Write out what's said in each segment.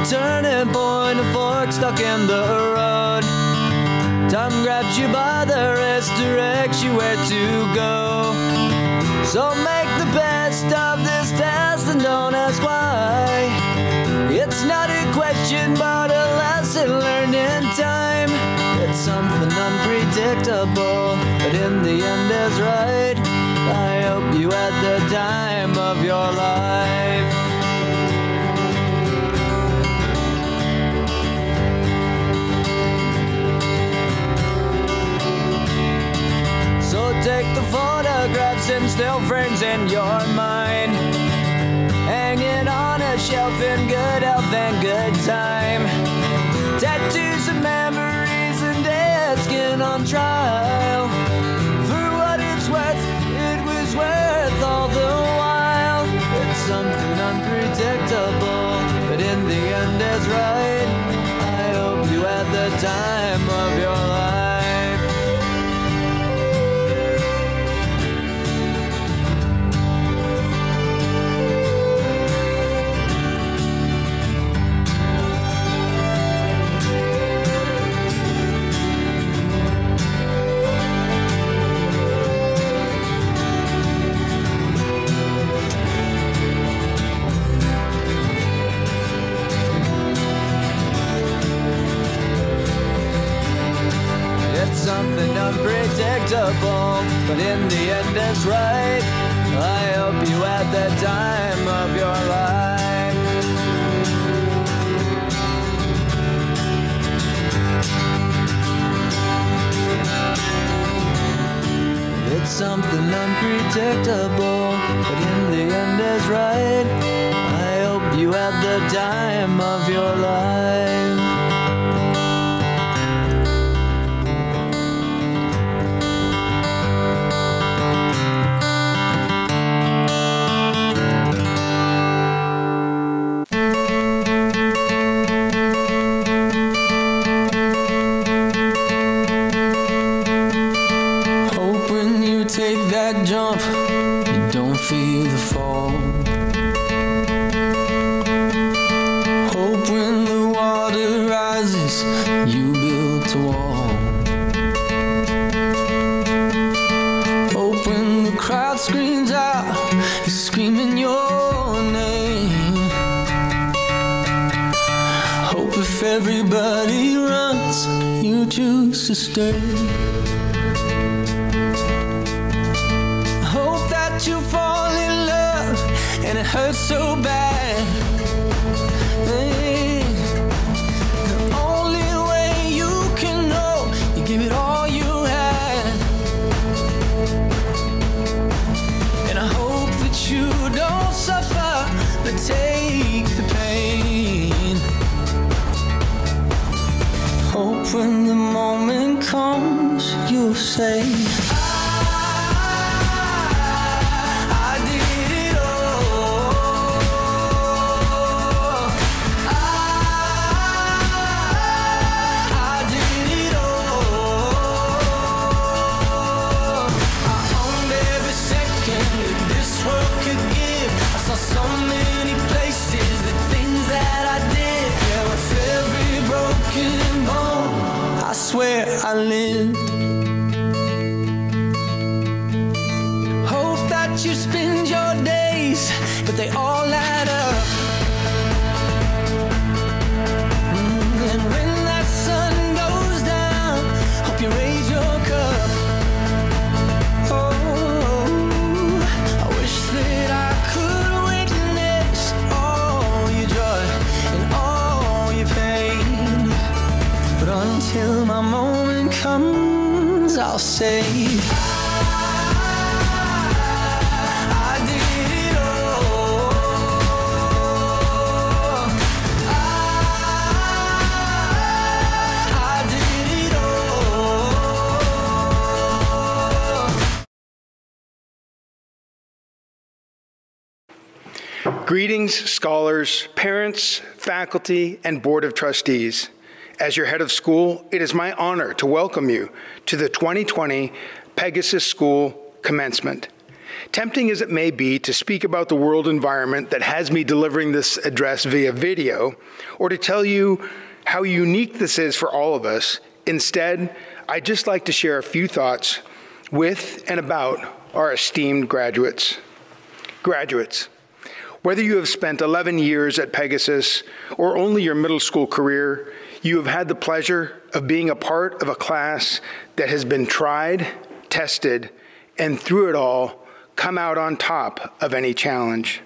turning point, a fork stuck in the road. Time grabs you by the wrist, directs you where to go. So make the best of this test and don't ask why. It's not a question but a lesson learned in time. It's something unpredictable, but in the end is right. I hope you had the time of your life. So take the photographs and still frames in your mind, hanging on a shelf in good health and good time. Tattoos of memories and dead skin on trial. For what it's worth, it was worth all the while. It's something unpredictable, but in the end is right. I hope you had the time of your life. Something unpredictable, but in the end it's right. I hope you had the time of your life. It's something unpredictable, but in the end is right. I hope you had the time of your life. Take that jump, you don't feel the fall. Hope when the water rises, you built a wall. Hope when the crowd screams out, you're screaming your name. Hope if everybody runs, you choose to stay. You fall in love and it hurts so bad. Hey, the only way you can know, you give it all you had. And I hope that you don't suffer, but take the pain. Hope when the moment comes, you'll say, so many places, the things that I did, yeah, with every broken bone, I swear I lived. Hope that you spend your days, but they all add up. And when that sun goes down, hope you raise your cup. Oh, I wish that I could until my moment comes, I'll say I did it all. I did it all. Greetings, scholars, parents, faculty, and Board of Trustees. As your head of school, it is my honor to welcome you to the 2020 Pegasus School Commencement. Tempting as it may be to speak about the world environment that has me delivering this address via video, or to tell you how unique this is for all of us, instead, I'd just like to share a few thoughts with and about our esteemed graduates. Graduates, whether you have spent 11 years at Pegasus or only your middle school career, you have had the pleasure of being a part of a class that has been tried, tested, and through it all, come out on top of any challenge.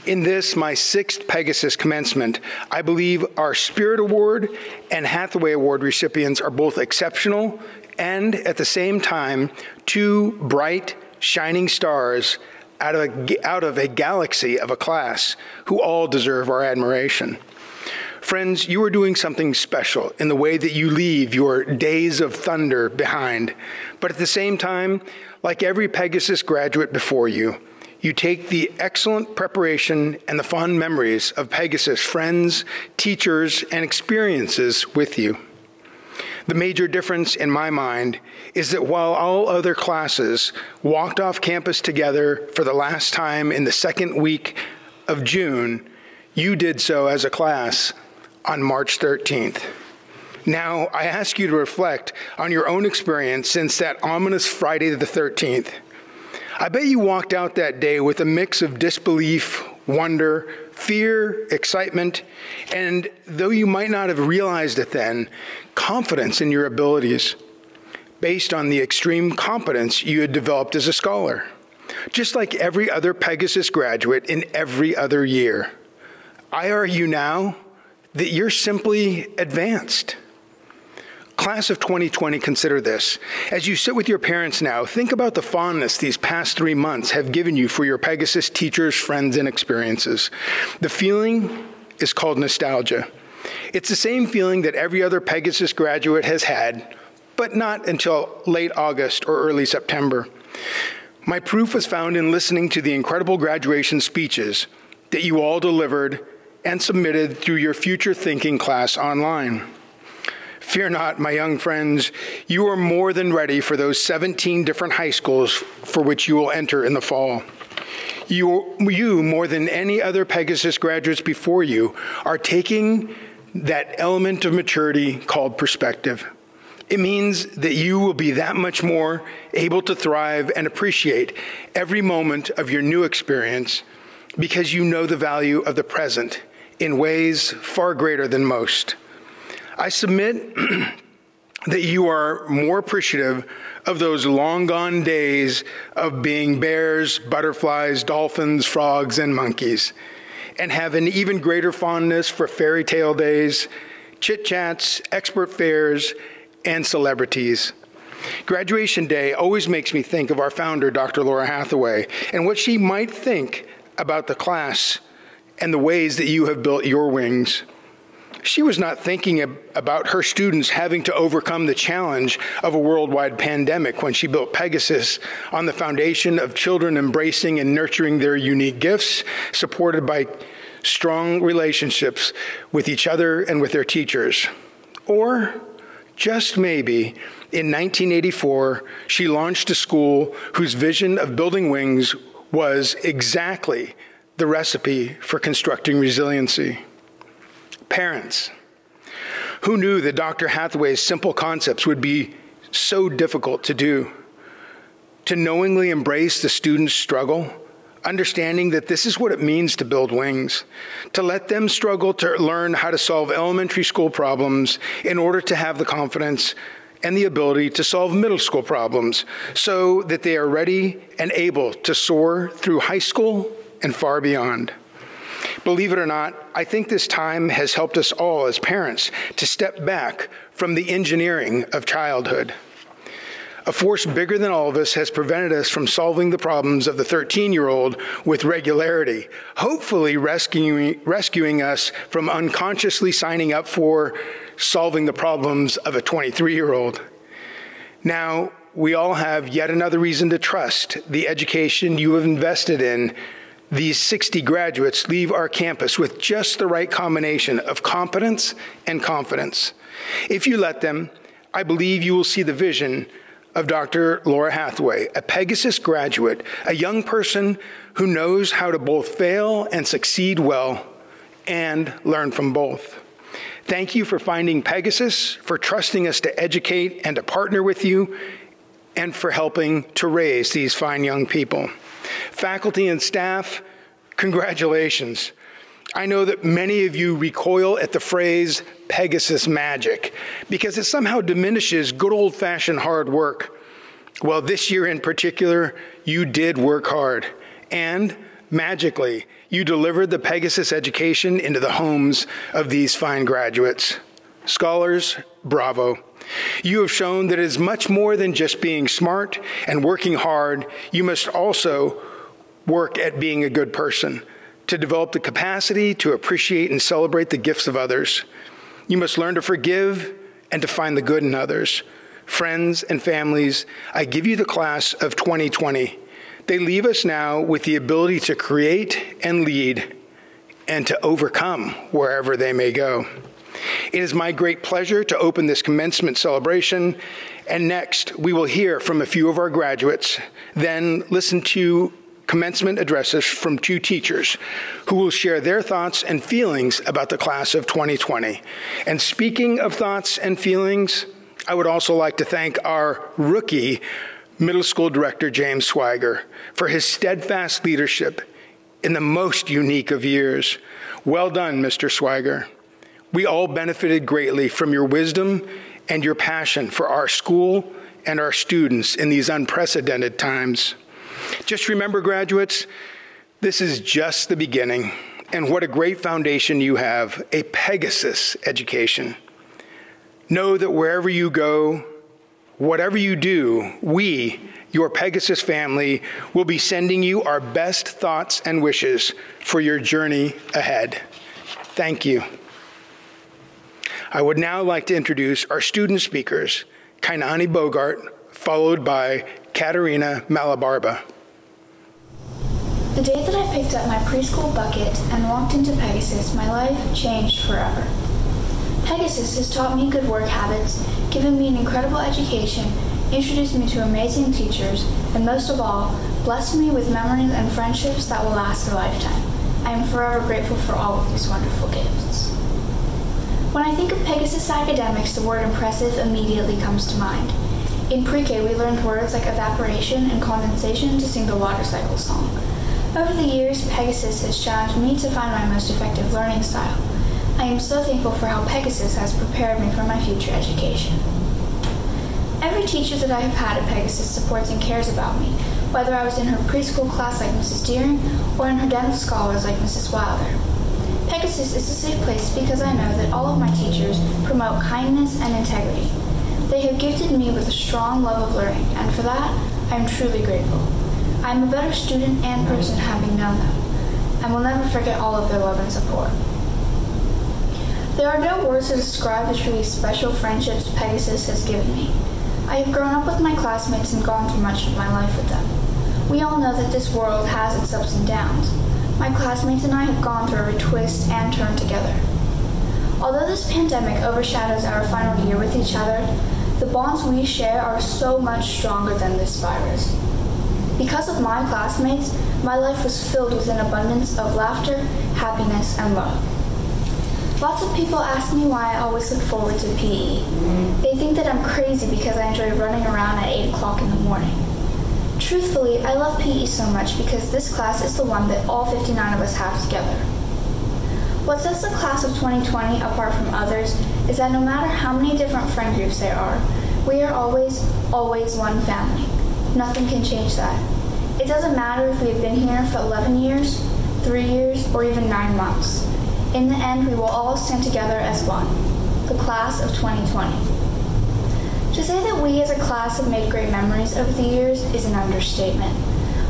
In this, my 6th Pegasus commencement, I believe our Spirit Award and Hathaway Award recipients are both exceptional and, at the same time, 2 bright, shining stars out of a galaxy of a class who all deserve our admiration. Friends, you are doing something special in the way that you leave your days of thunder behind. But at the same time, like every Pegasus graduate before you, you take the excellent preparation and the fond memories of Pegasus friends, teachers, and experiences with you. The major difference in my mind is that while all other classes walked off campus together for the last time in the 2nd week of June, you did so as a class on March 13th. Now, I ask you to reflect on your own experience since that ominous Friday the 13th. I bet you walked out that day with a mix of disbelief, wonder, fear, excitement, and though you might not have realized it then, confidence in your abilities, based on the extreme competence you had developed as a scholar, just like every other Pegasus graduate in every other year. I argue now that you're simply advanced. Class of 2020, consider this. As you sit with your parents now, think about the fondness these past 3 months have given you for your Pegasus teachers, friends, and experiences. The feeling is called nostalgia. It's the same feeling that every other Pegasus graduate has had, but not until late August or early September. My proof was found in listening to the incredible graduation speeches that you all delivered and submitted through your Future Thinking class online. Fear not, my young friends, you are more than ready for those 17 different high schools for which you will enter in the fall. You, more than any other Pegasus graduates before you, are taking that element of maturity called perspective. It means that you will be that much more able to thrive and appreciate every moment of your new experience because you know the value of the present in ways far greater than most. I submit that you are more appreciative of those long-gone days of being bears, butterflies, dolphins, frogs, and monkeys, and have an even greater fondness for fairy tale days, chit-chats, expert fairs, and celebrities. Graduation day always makes me think of our founder, Dr. Laura Hathaway, and what she might think about the class and the ways that you have built your wings. She was not thinking about her students having to overcome the challenge of a worldwide pandemic when she built Pegasus on the foundation of children embracing and nurturing their unique gifts, supported by strong relationships with each other and with their teachers. Or, just maybe, in 1984, she launched a school whose vision of building wings was exactly the recipe for constructing resiliency. Parents, who knew that Dr. Hathaway's simple concepts would be so difficult to do? To knowingly embrace the student's struggle, understanding that this is what it means to build wings, to let them struggle to learn how to solve elementary school problems in order to have the confidence and the ability to solve middle school problems so that they are ready and able to soar through high school and far beyond. Believe it or not, I think this time has helped us all as parents to step back from the engineering of childhood. A force bigger than all of us has prevented us from solving the problems of the 13-year-old with regularity, hopefully rescuing us from unconsciously signing up for solving the problems of a 23-year-old. Now, we all have yet another reason to trust the education you have invested in. These 60 graduates leave our campus with just the right combination of competence and confidence. If you let them, I believe you will see the vision of Dr. Laura Hathaway, a Pegasus graduate, a young person who knows how to both fail and succeed well and learn from both. Thank you for finding Pegasus, for trusting us to educate and to partner with you, and for helping to raise these fine young people. Faculty and staff, congratulations. I know that many of you recoil at the phrase Pegasus magic because it somehow diminishes good old-fashioned hard work. Well, this year in particular, you did work hard, and magically, you delivered the Pegasus education into the homes of these fine graduates. Scholars, bravo. You have shown that it is much more than just being smart and working hard. You must also work at being a good person, to develop the capacity to appreciate and celebrate the gifts of others. You must learn to forgive and to find the good in others. Friends and families, I give you the class of 2020. They leave us now with the ability to create and lead and to overcome wherever they may go. It is my great pleasure to open this commencement celebration, and next we will hear from a few of our graduates, then listen to commencement addresses from two teachers who will share their thoughts and feelings about the class of 2020. And speaking of thoughts and feelings, I would also like to thank our rookie middle school director, James Swiger, for his steadfast leadership in the most unique of years. Well done, Mr. Swiger. We all benefited greatly from your wisdom and your passion for our school and our students in these unprecedented times. Just remember, graduates, this is just the beginning, and what a great foundation you have, a Pegasus education. Know that wherever you go, whatever you do, we, your Pegasus family, will be sending you our best thoughts and wishes for your journey ahead. Thank you. I would now like to introduce our student speakers, Kainani Bogart, followed by Katerina Malabarba. The day that I picked up my preschool bucket and walked into Pegasus, my life changed forever. Pegasus has taught me good work habits, given me an incredible education, introduced me to amazing teachers, and most of all, blessed me with memories and friendships that will last a lifetime. I am forever grateful for all of these wonderful gifts. When I think of Pegasus academics, the word impressive immediately comes to mind. In pre-K, we learned words like evaporation and condensation to sing the water cycle song. Over the years, Pegasus has challenged me to find my most effective learning style. I am so thankful for how Pegasus has prepared me for my future education. Every teacher that I have had at Pegasus supports and cares about me, whether I was in her preschool class like Mrs. Deering or in her dense scholars like Mrs. Wilder. Pegasus is a safe place because I know that all of my teachers promote kindness and integrity. They have gifted me with a strong love of learning, and for that, I am truly grateful. I am a better student and person having known them. I will never forget all of their love and support. There are no words to describe the truly special friendships Pegasus has given me. I have grown up with my classmates and gone through much of my life with them. We all know that this world has its ups and downs. My classmates and I have gone through every twist and turn together. Although this pandemic overshadows our final year with each other, the bonds we share are so much stronger than this virus. Because of my classmates, my life was filled with an abundance of laughter, happiness, and love. Lots of people ask me why I always look forward to PE. They think that I'm crazy because I enjoy running around at 8 o'clock in the morning. Truthfully, I love PE so much because this class is the one that all 59 of us have together. What sets the class of 2020 apart from others is that no matter how many different friend groups there are, we are always one family. Nothing can change that. It doesn't matter if we have been here for 11 years, 3 years, or even 9 months. In the end, we will all stand together as one, the class of 2020. To say that we as a class have made great memories over the years is an understatement.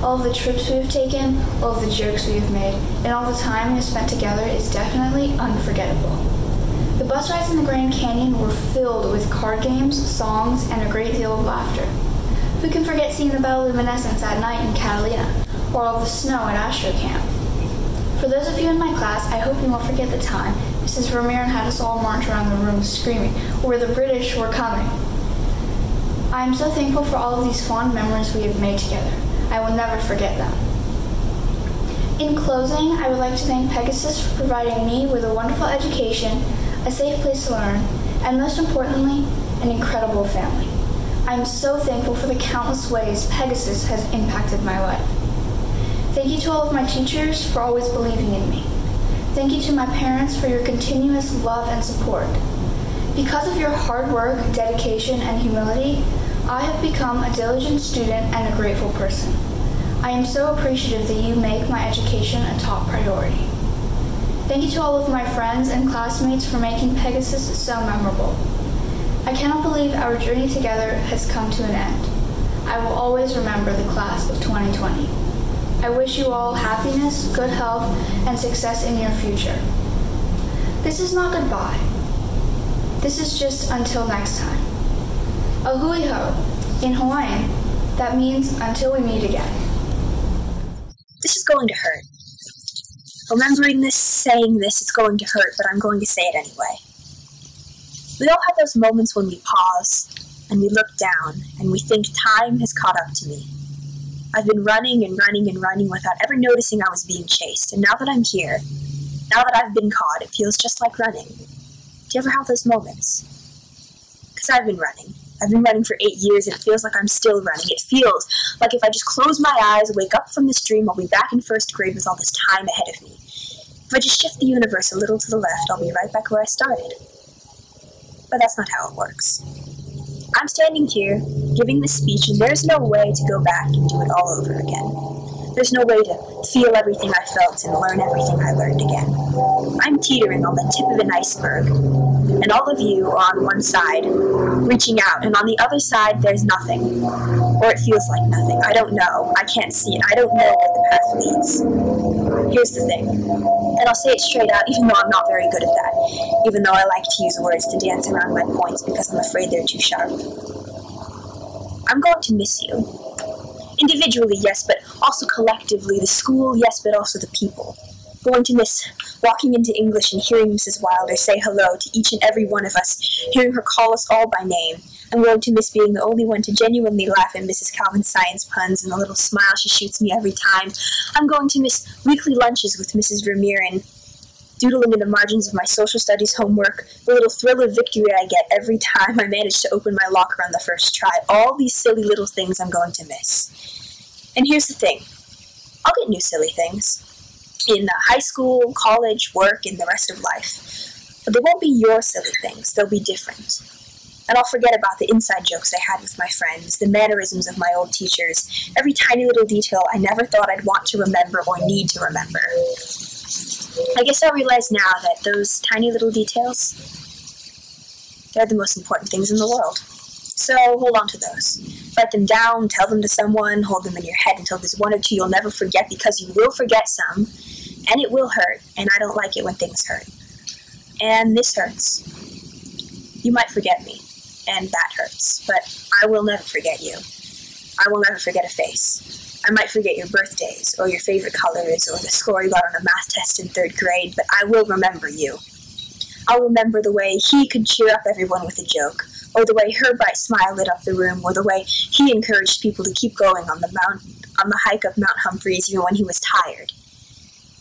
All of the trips we have taken, all of the jokes we have made, and all the time we have spent together is definitely unforgettable. The bus rides in the Grand Canyon were filled with card games, songs, and a great deal of laughter. Who can forget seeing the bioluminescence at night in Catalina, or all the snow at Astro Camp? For those of you in my class, I hope you won't forget the time Mrs. Vermeer had us all march around the room screaming, where the British were coming. I am so thankful for all of these fond memories we have made together. I will never forget them. In closing, I would like to thank Pegasus for providing me with a wonderful education, a safe place to learn, and most importantly, an incredible family. I am so thankful for the countless ways Pegasus has impacted my life. Thank you to all of my teachers for always believing in me. Thank you to my parents for your continuous love and support. Because of your hard work, dedication, and humility, I have become a diligent student and a grateful person. I am so appreciative that you make my education a top priority. Thank you to all of my friends and classmates for making Pegasus so memorable. I cannot believe our journey together has come to an end. I will always remember the class of 2020. I wish you all happiness, good health, and success in your future. This is not goodbye. This is just until next time. A hui ho, in Hawaiian, that means until we meet again. This is going to hurt. Remembering this, saying this, it's going to hurt, but I'm going to say it anyway. We all have those moments when we pause, and we look down, and we think time has caught up to me. I've been running and running and running without ever noticing I was being chased, and now that I'm here, now that I've been caught, it feels just like running. Do you ever have those moments? Because I've been running. I've been running for 8 years, and it feels like I'm still running. It feels like if I just close my eyes, wake up from this dream, I'll be back in first grade with all this time ahead of me. If I just shift the universe a little to the left, I'll be right back where I started. But that's not how it works. I'm standing here, giving this speech, and there's no way to go back and do it all over again. There's no way to feel everything I felt and learn everything I learned again. I'm teetering on the tip of an iceberg, and all of you are on one side, reaching out, and on the other side, there's nothing. Or it feels like nothing. I don't know. I can't see it. I don't know where the path leads. Here's the thing, and I'll say it straight out, even though I'm not very good at that, even though I like to use words to dance around my points because I'm afraid they're too sharp. I'm going to miss you. Individually, yes, but also collectively. The school, yes, but also the people. Going to miss walking into English and hearing Mrs. Wilder say hello to each and every one of us, hearing her call us all by name. I'm going to miss being the only one to genuinely laugh at Mrs. Calvin's science puns and the little smile she shoots me every time. I'm going to miss weekly lunches with Mrs. Vermeer and doodling in the margins of my social studies homework, the little thrill of victory I get every time I manage to open my locker on the first try. All these silly little things I'm going to miss. And here's the thing. I'll get new silly things. In high school, college, work, and the rest of life. But they won't be your silly things. They'll be different. And I'll forget about the inside jokes I had with my friends, the mannerisms of my old teachers, every tiny little detail I never thought I'd want to remember or need to remember. I guess I realize now that those tiny little details, they're the most important things in the world. So hold on to those. Write them down, tell them to someone, hold them in your head until there's one or two you'll never forget, because you will forget some, and it will hurt, and I don't like it when things hurt. And this hurts. You might forget me, and that hurts, but I will never forget you. I will never forget a face. I might forget your birthdays, or your favorite colors, or the score you got on a math test in 3rd grade, but I will remember you. I'll remember the way he could cheer up everyone with a joke, or the way her bright smile lit up the room, or the way he encouraged people to keep going on the hike up Mount Humphreys even when he was tired,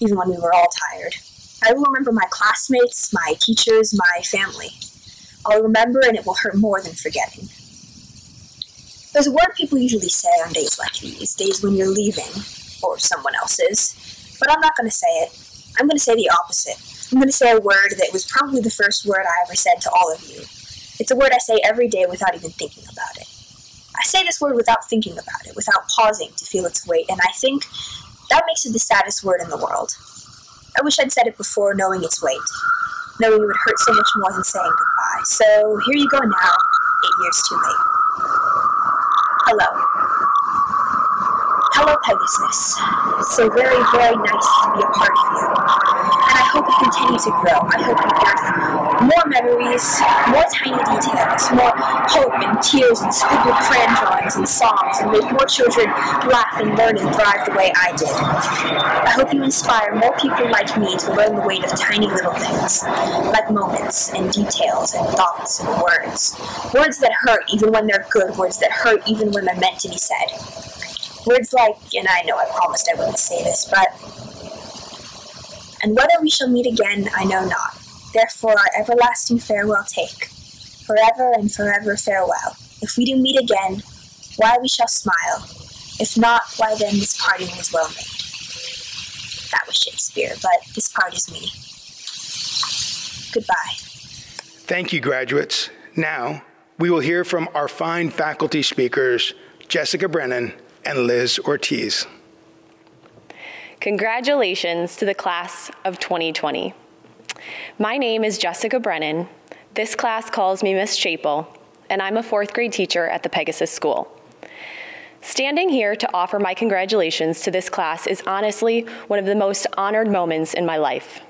even when we were all tired. I will remember my classmates, my teachers, my family. I'll remember, and it will hurt more than forgetting. There's a word people usually say on days like these, days when you're leaving, or someone else is, but I'm not going to say it. I'm going to say the opposite. I'm going to say a word that was probably the first word I ever said to all of you. It's a word I say every day without even thinking about it. I say this word without thinking about it, without pausing to feel its weight, and I think that makes it the saddest word in the world. I wish I'd said it before knowing its weight, knowing it would hurt so much more than saying goodbye. So here you go now, 8 years too late. Hello. Hello, Pegasus. It's so very, very nice to be a part of you. And I hope continue to grow. I hope you birth more memories, more tiny details, more hope and tears and scribbled crayon drawings and songs, and make more children laugh and learn and thrive the way I did. I hope you inspire more people like me to learn the weight of tiny little things, like moments and details and thoughts and words. Words that hurt even when they're good, words that hurt even when they're meant to be said. Words like, and I know I promised I wouldn't say this, but, and whether we shall meet again, I know not. Therefore our everlasting farewell take. Forever and forever farewell. If we do meet again, why we shall smile. If not, why then this parting was well made. That was Shakespeare, but this part is me. Goodbye. Thank you, graduates. Now, we will hear from our fine faculty speakers, Jessica Brennan and Liz Ortiz. Congratulations to the class of 2020. My name is Jessica Brennan. This class calls me Miss Chapel, and I'm a 4th grade teacher at the Pegasus School. Standing here to offer my congratulations to this class is honestly one of the most honored moments in my life.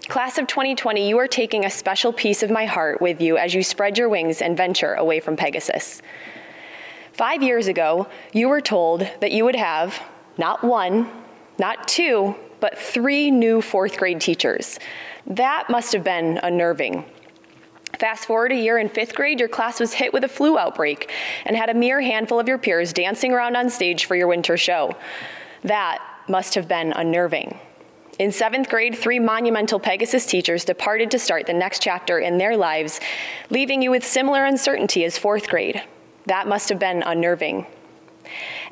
Class of 2020, you are taking a special piece of my heart with you as you spread your wings and venture away from Pegasus. 5 years ago, you were told that you would have not 1, not 2, but 3 new 4th grade teachers. That must have been unnerving. Fast forward a year in 5th grade, your class was hit with a flu outbreak and had a mere handful of your peers dancing around on stage for your winter show. That must have been unnerving. In 7th grade, 3 monumental Pegasus teachers departed to start the next chapter in their lives, leaving you with similar uncertainty as 4th grade. That must have been unnerving.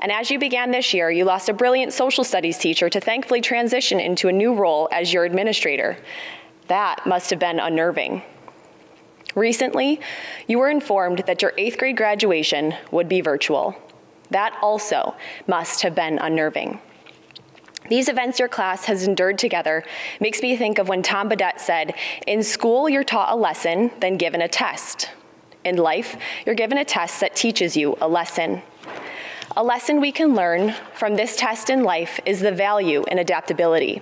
And as you began this year, you lost a brilliant social studies teacher to thankfully transition into a new role as your administrator. That must have been unnerving. Recently, you were informed that your 8th grade graduation would be virtual. That also must have been unnerving. These events your class has endured together makes me think of when Tom Badette said, "In school, you're taught a lesson, then given a test. In life, you're given a test that teaches you a lesson." A lesson we can learn from this test in life is the value in adaptability.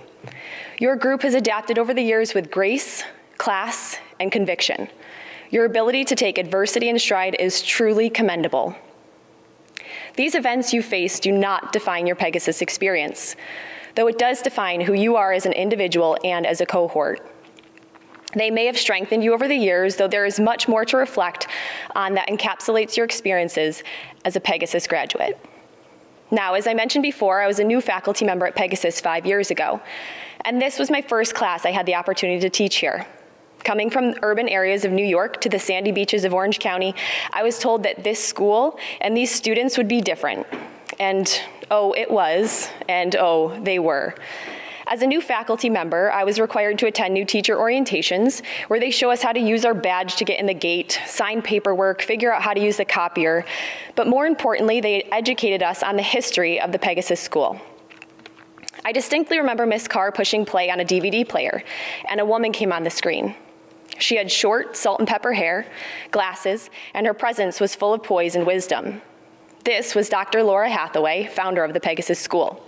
Your group has adapted over the years with grace, class, and conviction. Your ability to take adversity in stride is truly commendable. These events you face do not define your Pegasus experience, though it does define who you are as an individual and as a cohort. They may have strengthened you over the years, though there is much more to reflect on that encapsulates your experiences as a Pegasus graduate. Now, as I mentioned before, I was a new faculty member at Pegasus 5 years ago, and this was my first class I had the opportunity to teach here. Coming from urban areas of New York to the sandy beaches of Orange County, I was told that this school and these students would be different. And oh, it was, and oh, they were. As a new faculty member, I was required to attend new teacher orientations where they show us how to use our badge to get in the gate, sign paperwork, figure out how to use the copier. But more importantly, they educated us on the history of the Pegasus School. I distinctly remember Miss Carr pushing play on a DVD player, and a woman came on the screen. She had short, salt and pepper hair, glasses, and her presence was full of poise and wisdom. This was Dr. Laura Hathaway, founder of the Pegasus School.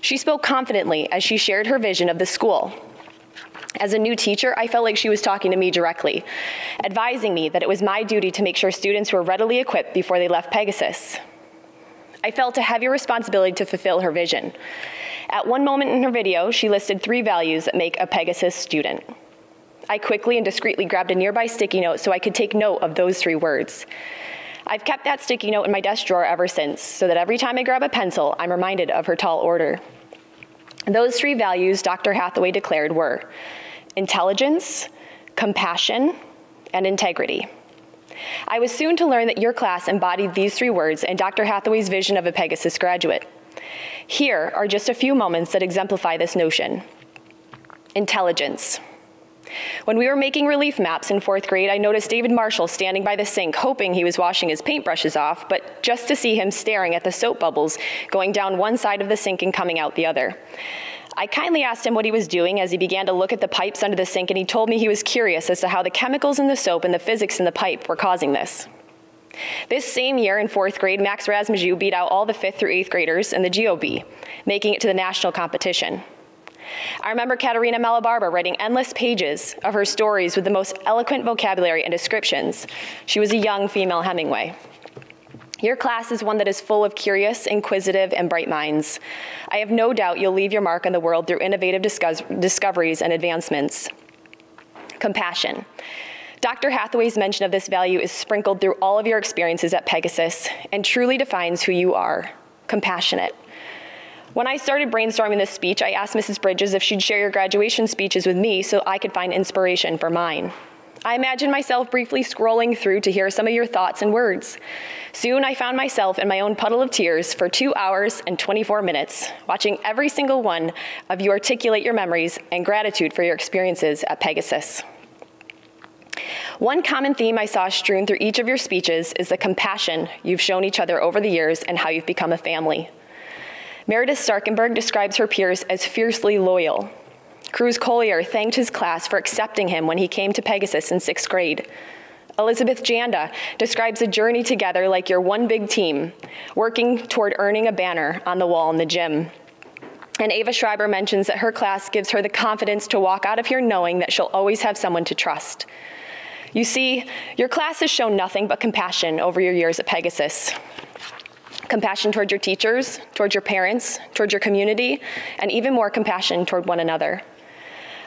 She spoke confidently as she shared her vision of the school. As a new teacher, I felt like she was talking to me directly, advising me that it was my duty to make sure students were readily equipped before they left Pegasus. I felt a heavy responsibility to fulfill her vision. At one moment in her video, she listed 3 values that make a Pegasus student. I quickly and discreetly grabbed a nearby sticky note so I could take note of those 3 words. I've kept that sticky note in my desk drawer ever since, so that every time I grab a pencil, I'm reminded of her tall order. Those 3 values Dr. Hathaway declared were intelligence, compassion, and integrity. I was soon to learn that your class embodied these 3 words in Dr. Hathaway's vision of a Pegasus graduate. Here are just a few moments that exemplify this notion. Intelligence. When we were making relief maps in 4th grade, I noticed David Marshall standing by the sink, hoping he was washing his paintbrushes off, but just to see him staring at the soap bubbles going down one side of the sink and coming out the other. I kindly asked him what he was doing as he began to look at the pipes under the sink, and he told me he was curious as to how the chemicals in the soap and the physics in the pipe were causing this. This same year in 4th grade, Max Razmaju beat out all the 5th through 8th graders in the GOB, making it to the national competition. I remember Katerina Malabarba writing endless pages of her stories with the most eloquent vocabulary and descriptions. She was a young female Hemingway. Your class is one that is full of curious, inquisitive, and bright minds. I have no doubt you'll leave your mark on the world through innovative discoveries and advancements. Compassion. Dr. Hathaway's mention of this value is sprinkled through all of your experiences at Pegasus and truly defines who you are, compassionate. When I started brainstorming this speech, I asked Mrs. Bridges if she'd share your graduation speeches with me so I could find inspiration for mine. I imagined myself briefly scrolling through to hear some of your thoughts and words. Soon I found myself in my own puddle of tears for 2 hours and 24 minutes, watching every single one of you articulate your memories and gratitude for your experiences at Pegasus. One common theme I saw strewn through each of your speeches is the compassion you've shown each other over the years and how you've become a family. Meredith Starkenberg describes her peers as fiercely loyal. Cruz Collier thanked his class for accepting him when he came to Pegasus in 6th grade. Elizabeth Janda describes a journey together like you're one big team, working toward earning a banner on the wall in the gym. And Ava Schreiber mentions that her class gives her the confidence to walk out of here knowing that she'll always have someone to trust. You see, your class has shown nothing but compassion over your years at Pegasus. Compassion toward your teachers, towards your parents, towards your community, and even more compassion toward one another.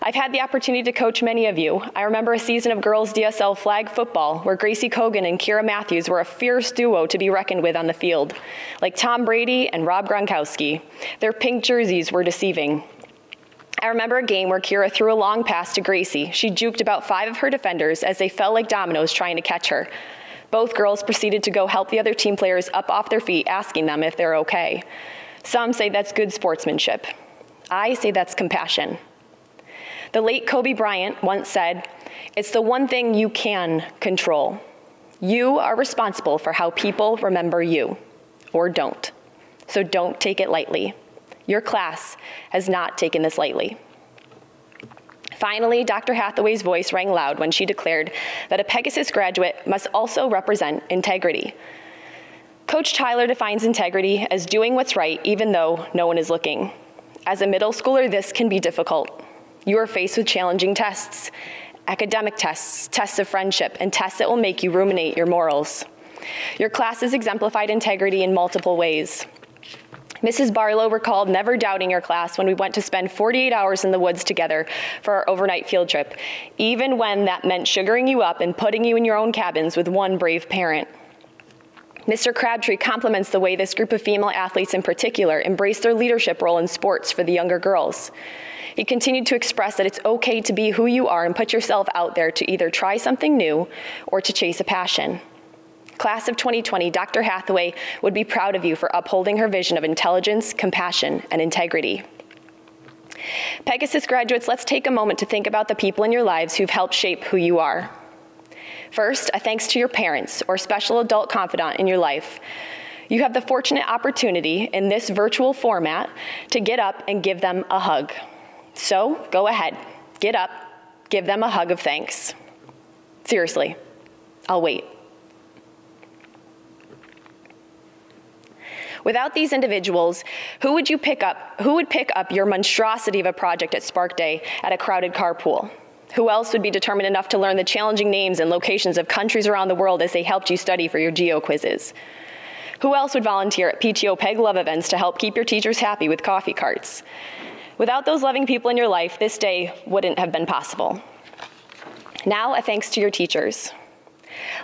I've had the opportunity to coach many of you. I remember a season of girls DSL flag football where Gracie Kogan and Kira Matthews were a fierce duo to be reckoned with on the field, like Tom Brady and Rob Gronkowski. Their pink jerseys were deceiving. I remember a game where Kira threw a long pass to Gracie. She juked about 5 of her defenders as they fell like dominoes trying to catch her. Both girls proceeded to go help the other team players up off their feet, asking them if they're okay. Some say that's good sportsmanship. I say that's compassion. The late Kobe Bryant once said, "It's the one thing you can control. You are responsible for how people remember you, or don't. So don't take it lightly. Your class has not taken this lightly." Finally, Dr. Hathaway's voice rang loud when she declared that a Pegasus graduate must also represent integrity. Coach Tyler defines integrity as doing what's right even though no one is looking. As a middle schooler, this can be difficult. You are faced with challenging tests, academic tests, tests of friendship, and tests that will make you ruminate your morals. Your class has exemplified integrity in multiple ways. Mrs. Barlow recalled never doubting your class when we went to spend 48 hours in the woods together for our overnight field trip, even when that meant sugaring you up and putting you in your own cabins with one brave parent. Mr. Crabtree compliments the way this group of female athletes in particular embraced their leadership role in sports for the younger girls. He continued to express that it's okay to be who you are and put yourself out there to either try something new or to chase a passion. Class of 2020, Dr. Hathaway would be proud of you for upholding her vision of intelligence, compassion, and integrity. Pegasus graduates, let's take a moment to think about the people in your lives who've helped shape who you are. First, a thanks to your parents or special adult confidant in your life. You have the fortunate opportunity in this virtual format to get up and give them a hug. So go ahead, get up, give them a hug of thanks. Seriously, I'll wait. Without these individuals, who would pick up your monstrosity of a project at Spark Day at a crowded carpool? Who else would be determined enough to learn the challenging names and locations of countries around the world as they helped you study for your geo quizzes? Who else would volunteer at PTO Peg Love events to help keep your teachers happy with coffee carts? Without those loving people in your life, this day wouldn't have been possible. Now, a thanks to your teachers.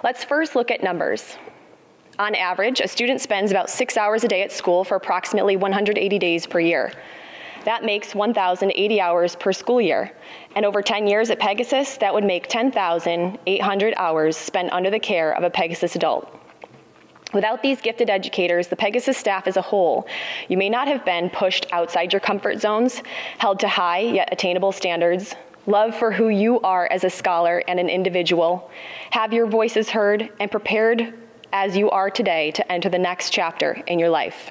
Let's first look at numbers. On average, a student spends about 6 hours a day at school for approximately 180 days per year. That makes 1,080 hours per school year. And over 10 years at Pegasus, that would make 10,800 hours spent under the care of a Pegasus adult. Without these gifted educators, the Pegasus staff as a whole, you may not have been pushed outside your comfort zones, held to high yet attainable standards, love for who you are as a scholar and an individual, have your voices heard, and prepared as you are today to enter the next chapter in your life.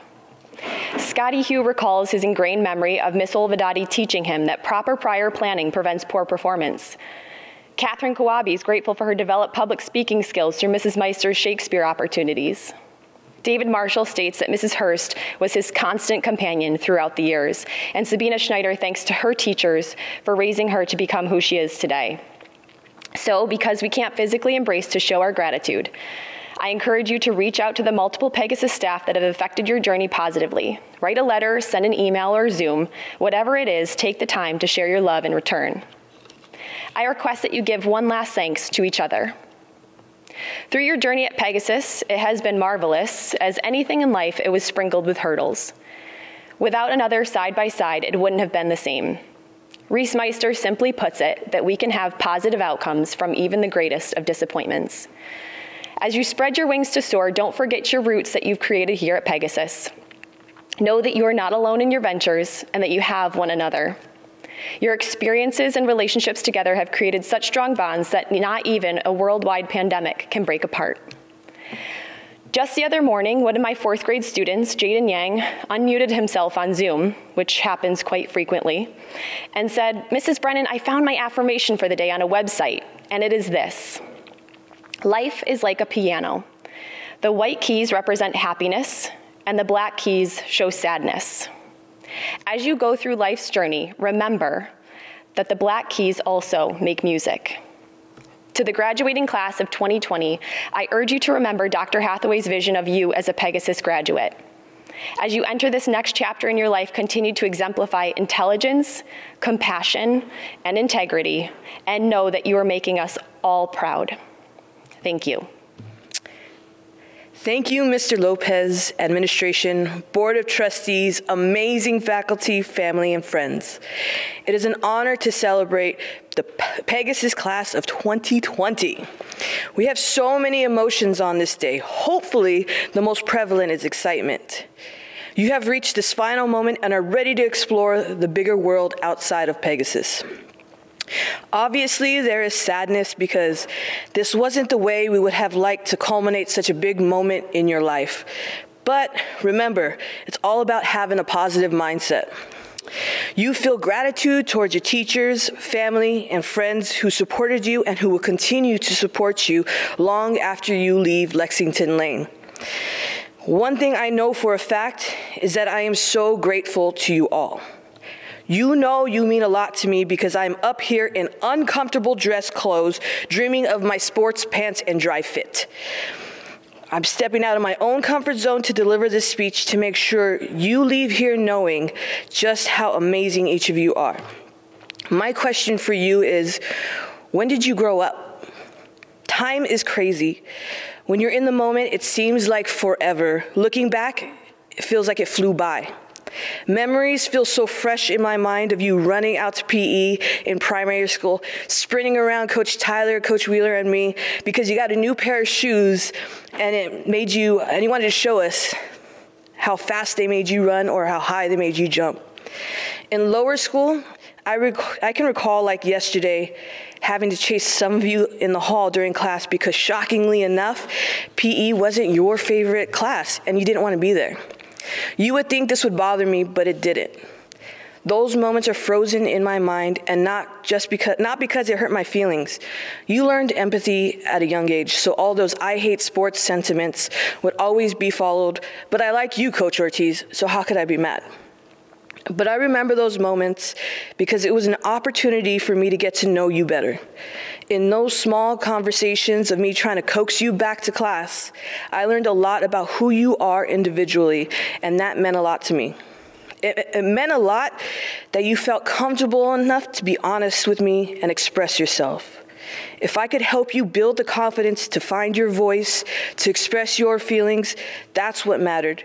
Scotty Hugh recalls his ingrained memory of Miss Olvidati teaching him that proper prior planning prevents poor performance. Catherine Kawabe is grateful for her developed public speaking skills through Mrs. Meister's Shakespeare opportunities. David Marshall states that Mrs. Hurst was his constant companion throughout the years, and Sabina Schneider thanks to her teachers for raising her to become who she is today. So, because we can't physically embrace to show our gratitude, I encourage you to reach out to the multiple Pegasus staff that have affected your journey positively. Write a letter, send an email or Zoom, whatever it is, take the time to share your love in return. I request that you give one last thanks to each other. Through your journey at Pegasus, it has been marvelous. As anything in life, it was sprinkled with hurdles. Without another side-by-side, it wouldn't have been the same. Reese Meister simply puts it that we can have positive outcomes from even the greatest of disappointments. As you spread your wings to soar, don't forget your roots that you've created here at Pegasus. Know that you are not alone in your ventures and that you have one another. Your experiences and relationships together have created such strong bonds that not even a worldwide pandemic can break apart. Just the other morning, one of my 4th grade students, Jaden Yang, unmuted himself on Zoom, which happens quite frequently, and said, "Mrs. Brennan, I found my affirmation for the day on a website, and it is this: life is like a piano. The white keys represent happiness, and the black keys show sadness. As you go through life's journey, remember that the black keys also make music." To the graduating class of 2020, I urge you to remember Dr. Hathaway's vision of you as a Pegasus graduate. As you enter this next chapter in your life, continue to exemplify intelligence, compassion, and integrity, and know that you are making us all proud. Thank you. Thank you, Mr. Lopez, administration, board of trustees, amazing faculty, family, and friends. It is an honor to celebrate the Pegasus class of 2020. We have so many emotions on this day. Hopefully, the most prevalent is excitement. You have reached this final moment and are ready to explore the bigger world outside of Pegasus. Obviously, there is sadness because this wasn't the way we would have liked to culminate such a big moment in your life. But remember, it's all about having a positive mindset. You feel gratitude towards your teachers, family, and friends who supported you and who will continue to support you long after you leave Lexington Lane. One thing I know for a fact is that I am so grateful to you all. You know you mean a lot to me because I'm up here in uncomfortable dress clothes, dreaming of my sports pants and dry fit. I'm stepping out of my own comfort zone to deliver this speech to make sure you leave here knowing just how amazing each of you are. My question for you is, when did you grow up? Time is crazy. When you're in the moment, it seems like forever. Looking back, it feels like it flew by. Memories feel so fresh in my mind of you running out to PE in primary school, sprinting around Coach Tyler, Coach Wheeler, and me because you got a new pair of shoes and you wanted to show us how fast they made you run or how high they made you jump. In lower school, I can recall like yesterday having to chase some of you in the hall during class because shockingly enough, PE wasn't your favorite class and you didn't want to be there. You would think this would bother me, but it didn't. Those moments are frozen in my mind, and not because it hurt my feelings. You learned empathy at a young age, so all those I hate sports sentiments would always be followed. But I like you, Coach Ortiz, so how could I be mad? But I remember those moments because it was an opportunity for me to get to know you better. In those small conversations of me trying to coax you back to class, I learned a lot about who you are individually, and that meant a lot to me. It meant a lot that you felt comfortable enough to be honest with me and express yourself. If I could help you build the confidence to find your voice, to express your feelings, that's what mattered,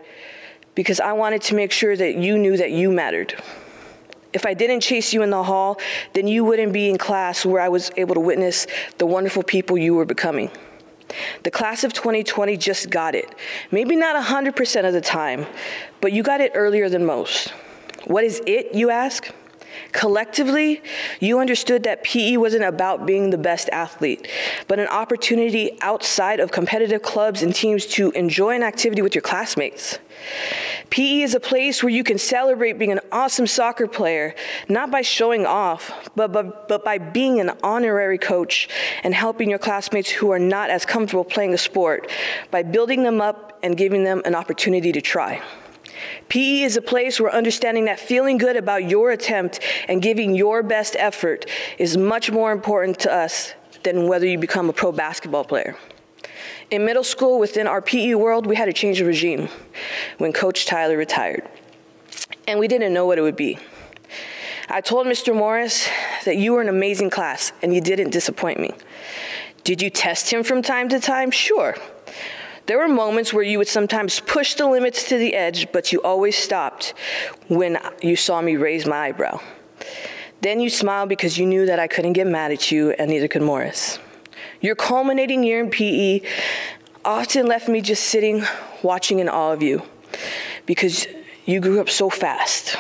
because I wanted to make sure that you knew that you mattered. If I didn't chase you in the hall, then you wouldn't be in class where I was able to witness the wonderful people you were becoming. The class of 2020 just got it. Maybe not 100% of the time, but you got it earlier than most. What is it, you ask? Collectively, you understood that PE wasn't about being the best athlete, but an opportunity outside of competitive clubs and teams to enjoy an activity with your classmates. PE is a place where you can celebrate being an awesome soccer player, not by showing off, but by being an honorary coach and helping your classmates who are not as comfortable playing a sport by building them up and giving them an opportunity to try. PE is a place where understanding that feeling good about your attempt and giving your best effort is much more important to us than whether you become a pro basketball player. In middle school, within our PE world, we had to change the regime when Coach Tyler retired, and we didn't know what it would be. I told Mr. Morris that you were an amazing class, and you didn't disappoint me. Did you test him from time to time? Sure. There were moments where you would sometimes push the limits to the edge, but you always stopped when you saw me raise my eyebrow. Then you smiled because you knew that I couldn't get mad at you, and neither could Morris. Your culminating year in PE often left me just sitting, watching in awe of you, because you grew up so fast.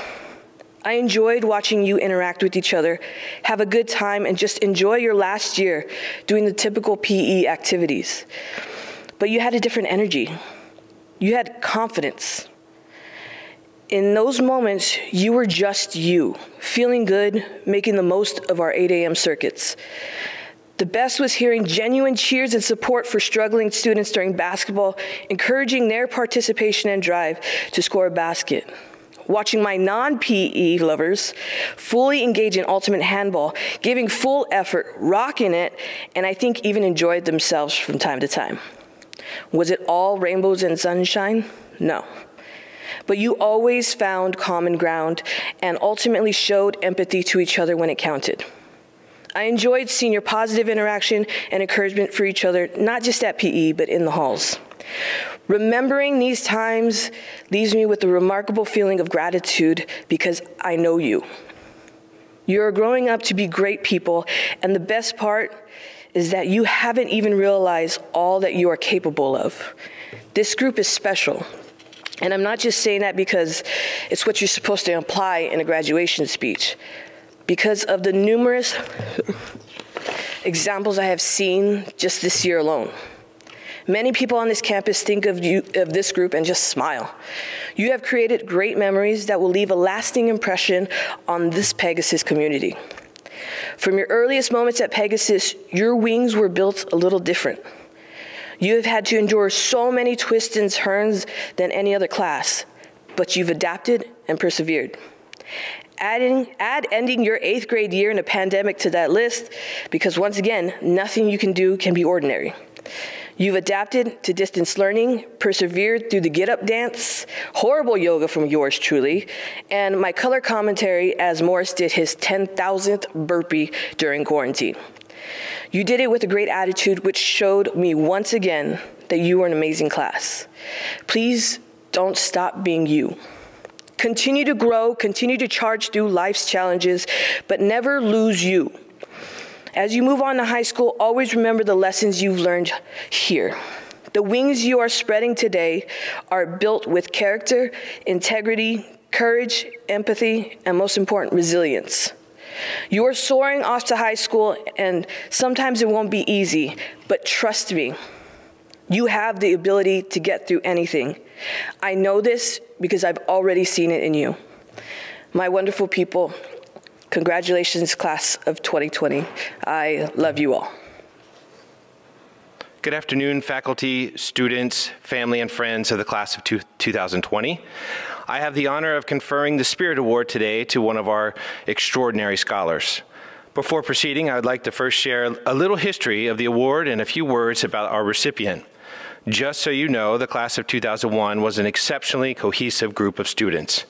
I enjoyed watching you interact with each other, have a good time, and just enjoy your last year doing the typical PE activities. But you had a different energy. You had confidence. In those moments, you were just you, feeling good, making the most of our 8 a.m. circuits. The best was hearing genuine cheers and support for struggling students during basketball, encouraging their participation and drive to score a basket. Watching my non-PE lovers fully engage in ultimate handball, giving full effort, rocking it, and I think even enjoyed themselves from time to time. Was it all rainbows and sunshine? No. But you always found common ground and ultimately showed empathy to each other when it counted. I enjoyed seeing your positive interaction and encouragement for each other, not just at PE, but in the halls. Remembering these times leaves me with a remarkable feeling of gratitude because I know you. You're growing up to be great people, and the best part is that you haven't even realized all that you are capable of. This group is special. And I'm not just saying that because it's what you're supposed to imply in a graduation speech. Because of the numerous examples I have seen just this year alone. Many people on this campus think of this group and just smile. You have created great memories that will leave a lasting impression on this Pegasus community. From your earliest moments at Pegasus, your wings were built a little different. You have had to endure so many twists and turns than any other class, but you've adapted and persevered. Add ending your 8th grade year in a pandemic to that list, because once again, nothing you can do can be ordinary. You've adapted to distance learning, persevered through the get-up dance, horrible yoga from yours truly, and my color commentary as Morris did his 10,000th burpee during quarantine. You did it with a great attitude, which showed me once again that you were an amazing class. Please don't stop being you. Continue to grow, continue to charge through life's challenges, but never lose you. As you move on to high school, always remember the lessons you've learned here. The wings you are spreading today are built with character, integrity, courage, empathy, and most important, resilience. You are soaring off to high school, and sometimes it won't be easy, but trust me, you have the ability to get through anything. I know this because I've already seen it in you. My wonderful people, congratulations, class of 2020. I love you all. Good afternoon, faculty, students, family, and friends of the class of 2020. I have the honor of conferring the Spirit Award today to one of our extraordinary scholars. Before proceeding, I would like to first share a little history of the award and a few words about our recipient. Just so you know, the class of 2001 was an exceptionally cohesive group of students.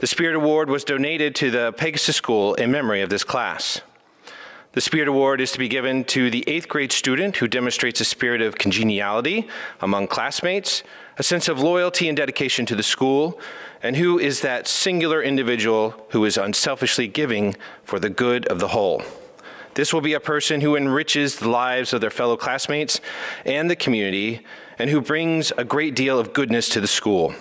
The Spirit Award was donated to the Pegasus School in memory of this class. The Spirit Award is to be given to the 8th grade student who demonstrates a spirit of congeniality among classmates, a sense of loyalty and dedication to the school, and who is that singular individual who is unselfishly giving for the good of the whole. This will be a person who enriches the lives of their fellow classmates and the community, and who brings a great deal of goodness to the school.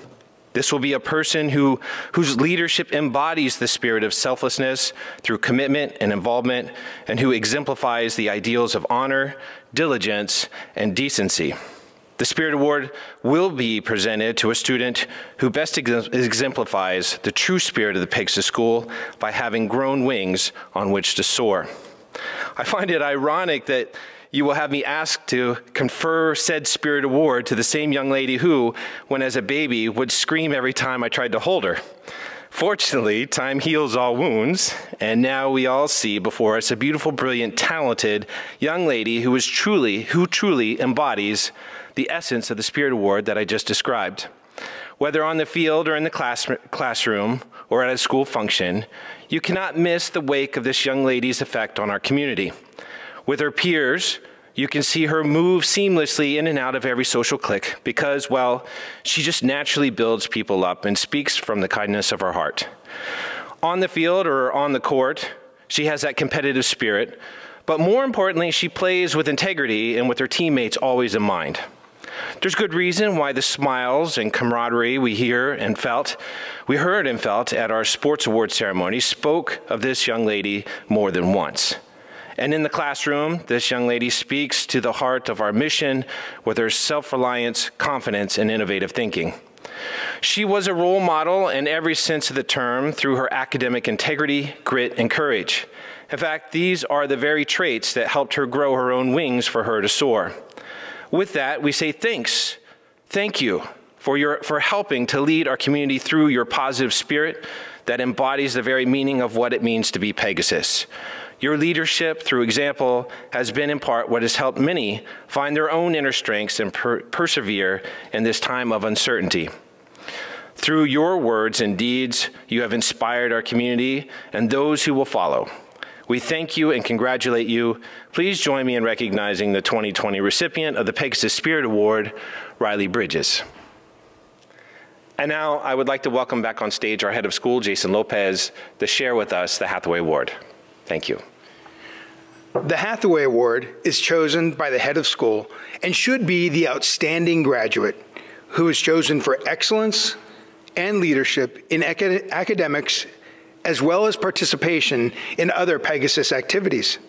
This will be a person whose leadership embodies the spirit of selflessness through commitment and involvement, and who exemplifies the ideals of honor, diligence, and decency. The Spirit Award will be presented to a student who best exemplifies the true spirit of the Pegasus School by having grown wings on which to soar. I find it ironic that you will have me asked to confer said Spirit Award to the same young lady who, when as a baby, would scream every time I tried to hold her. Fortunately, time heals all wounds, and now we all see before us a beautiful, brilliant, talented young lady who truly embodies the essence of the Spirit Award that I just described. Whether on the field or in the classroom or at a school function, you cannot miss the wake of this young lady's effect on our community. With her peers, you can see her move seamlessly in and out of every social clique because, well, she just naturally builds people up and speaks from the kindness of her heart. On the field or on the court, she has that competitive spirit, but more importantly, she plays with integrity and with her teammates always in mind. There's good reason why the smiles and camaraderie we heard and felt at our sports awards ceremony spoke of this young lady more than once. And in the classroom, this young lady speaks to the heart of our mission with her self-reliance, confidence, and innovative thinking. She was a role model in every sense of the term through her academic integrity, grit, and courage. In fact, these are the very traits that helped her grow her own wings for her to soar. With that, we say thanks. Thank you for helping to lead our community through your positive spirit that embodies the very meaning of what it means to be Pegasus. Your leadership through example has been in part what has helped many find their own inner strengths and persevere in this time of uncertainty. Through your words and deeds, you have inspired our community and those who will follow. We thank you and congratulate you. Please join me in recognizing the 2020 recipient of the Pegasus Spirit Award, Riley Bridges. And now I would like to welcome back on stage our head of school, Jason Lopez, to share with us the Hathaway Award. Thank you. The Hathaway Award is chosen by the head of school and should be the outstanding graduate who is chosen for excellence and leadership in academics as well as participation in other Pegasus activities.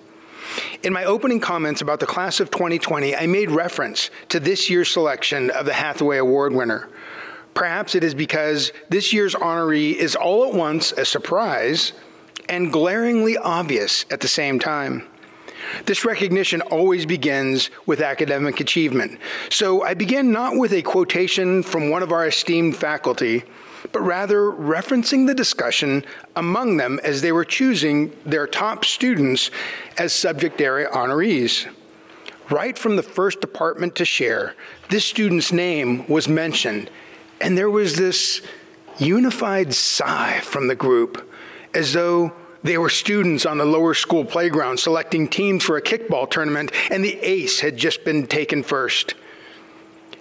In my opening comments about the class of 2020, I made reference to this year's selection of the Hathaway Award winner. Perhaps it is because this year's honoree is all at once a surprise and glaringly obvious at the same time. This recognition always begins with academic achievement. So I begin not with a quotation from one of our esteemed faculty, but rather referencing the discussion among them as they were choosing their top students as subject area honorees. Right from the first department to share, this student's name was mentioned, and there was this unified sigh from the group, as though they were students on the lower school playground selecting teams for a kickball tournament, and the ace had just been taken first.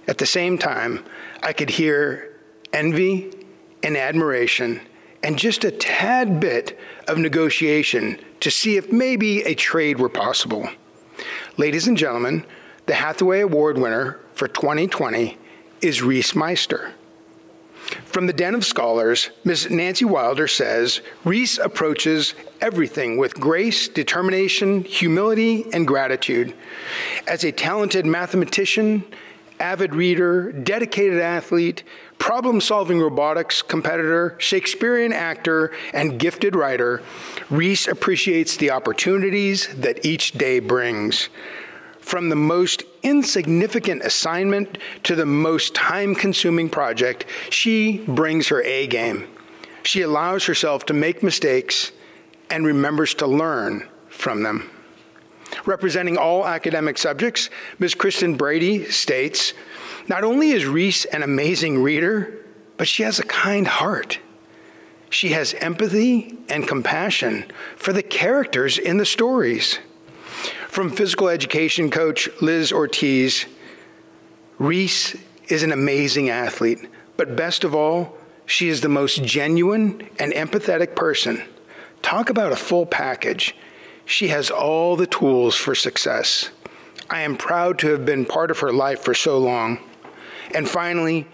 At the same time, I could hear envy and admiration, and just a tad bit of negotiation to see if maybe a trade were possible. Ladies and gentlemen, the Hathaway Award winner for 2020 is Reese Meister. From the Den of Scholars, Ms. Nancy Wilder says, Reese approaches everything with grace, determination, humility, and gratitude. As a talented mathematician, avid reader, dedicated athlete, problem-solving robotics competitor, Shakespearean actor, and gifted writer, Reese appreciates the opportunities that each day brings. From the most insignificant assignment to the most time-consuming project, she brings her A game. She allows herself to make mistakes and remembers to learn from them. Representing all academic subjects, Ms. Kristen Brady states, not only is Reese an amazing reader, but she has a kind heart. She has empathy and compassion for the characters in the stories. From physical education coach Liz Ortiz, Reese is an amazing athlete, but best of all, she is the most genuine and empathetic person. Talk about a full package. She has all the tools for success. I am proud to have been part of her life for so long. And finally,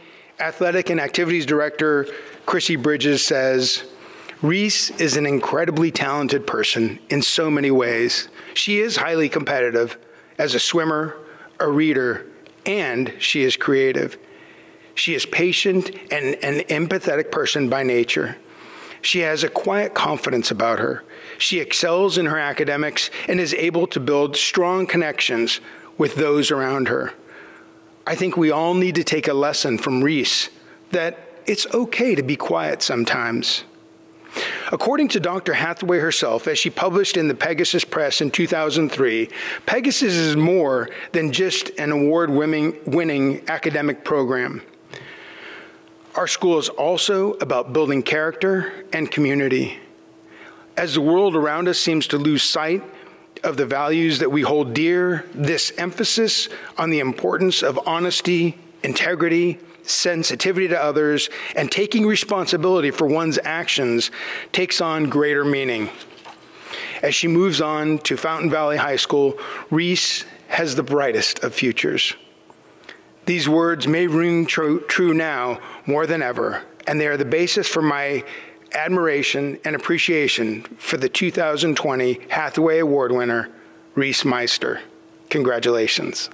Athletic and Activities Director Chrissy Bridges says, Reese is an incredibly talented person in so many ways. She is highly competitive as a swimmer, a reader, and she is creative. She is patient and an empathetic person by nature. She has a quiet confidence about her. She excels in her academics and is able to build strong connections with those around her. I think we all need to take a lesson from Reese that it's okay to be quiet sometimes. According to Dr. Hathaway herself, as she published in the Pegasus Press in 2003, Pegasus is more than just an award-winning academic program. Our school is also about building character and community. As the world around us seems to lose sight of the values that we hold dear, this emphasis on the importance of honesty, integrity, sensitivity to others, and taking responsibility for one's actions takes on greater meaning. As she moves on to Fountain Valley High School, Reese has the brightest of futures. These words may ring true now more than ever, and they are the basis for my admiration and appreciation for the 2020 Hathaway Award winner, Reese Meister. Congratulations.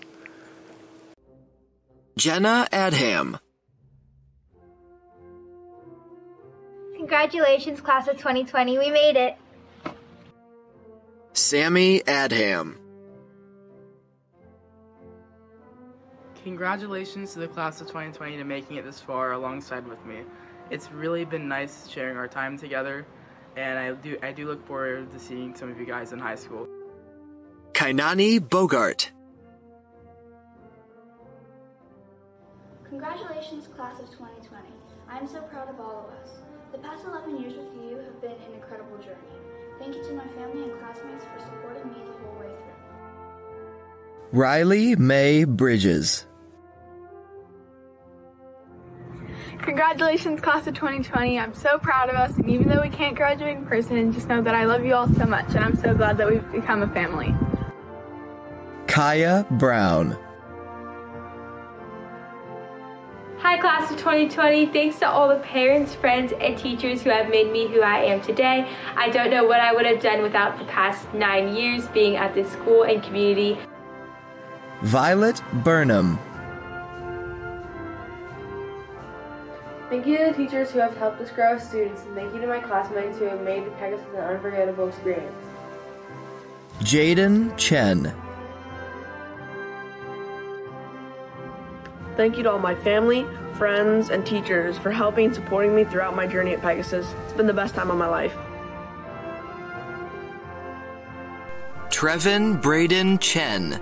Jenna Adham. Congratulations, class of 2020. We made it. Sammy Adham. Congratulations to the class of 2020 to making it this far alongside with me. It's really been nice sharing our time together, and I do look forward to seeing some of you guys in high school. Kainani Bogart. Congratulations, class of 2020. I am so proud of all of us. The past 11 years with you have been an incredible journey. Thank you to my family and classmates for supporting me the whole way through. Riley Mae Bridges. Congratulations, class of 2020. I'm so proud of us, and even though we can't graduate in person, just know that I love you all so much, and I'm so glad that we've become a family. Kaya Brown. Hi, class of 2020. Thanks to all the parents, friends, and teachers who have made me who I am today. I don't know what I would have done without the past 9 years being at this school and community. Violet Burnham. Thank you to the teachers who have helped us grow as students, and thank you to my classmates who have made the Pegasus an unforgettable experience. Jaden Chen. Thank you to all my family, friends, and teachers for helping and supporting me throughout my journey at Pegasus. It's been the best time of my life. Trevin Braden Chen.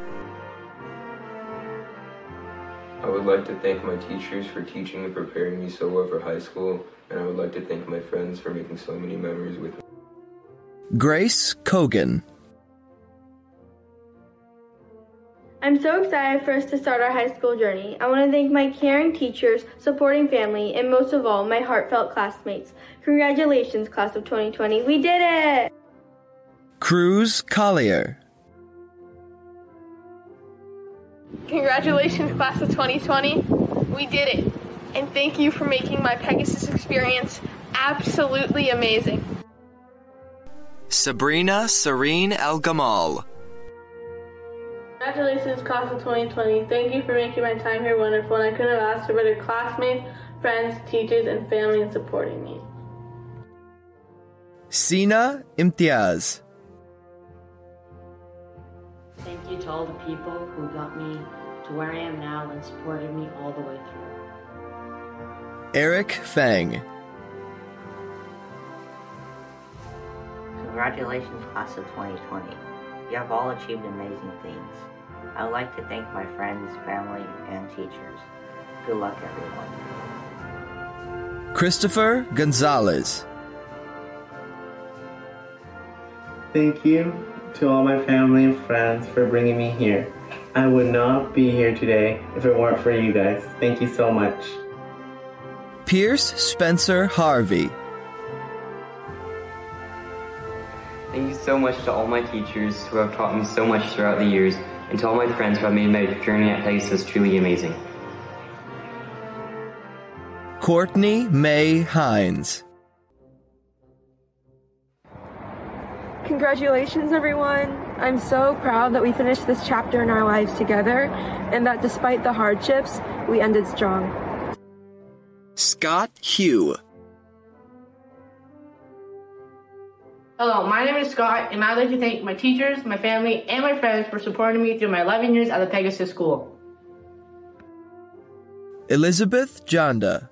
I would like to thank my teachers for teaching and preparing me so well for high school, and I would like to thank my friends for making so many memories with me. Grace Kogan. I'm so excited for us to start our high school journey. I want to thank my caring teachers, supporting family, and most of all, my heartfelt classmates. Congratulations, class of 2020. We did it! Cruz Collier. Congratulations, class of 2020. We did it. And thank you for making my Pegasus experience absolutely amazing. Sabrina Serene El Gamal. Congratulations, class of 2020. Thank you for making my time here wonderful, and I couldn't have asked for better classmates, friends, teachers, and family in supporting me. Sina Imtiaz. Thank you to all the people who got me to where I am now and supported me all the way through. Eric Fang. Congratulations, class of 2020. You have all achieved amazing things. I would like to thank my friends, family, and teachers. Good luck, everyone. Christopher Gonzalez. Thank you to all my family and friends for bringing me here. I would not be here today if it weren't for you guys. Thank you so much. Pierce Spencer Harvey. Thank you so much to all my teachers who have taught me so much throughout the years, and to all my friends who have made my journey at Pegasus truly amazing. Courtney May Hines. Congratulations, everyone. I'm so proud that we finished this chapter in our lives together and that despite the hardships, we ended strong. Scott Hugh. Hello, my name is Scott, and I'd like to thank my teachers, my family, and my friends for supporting me through my 11 years at the Pegasus School. Elizabeth Janda.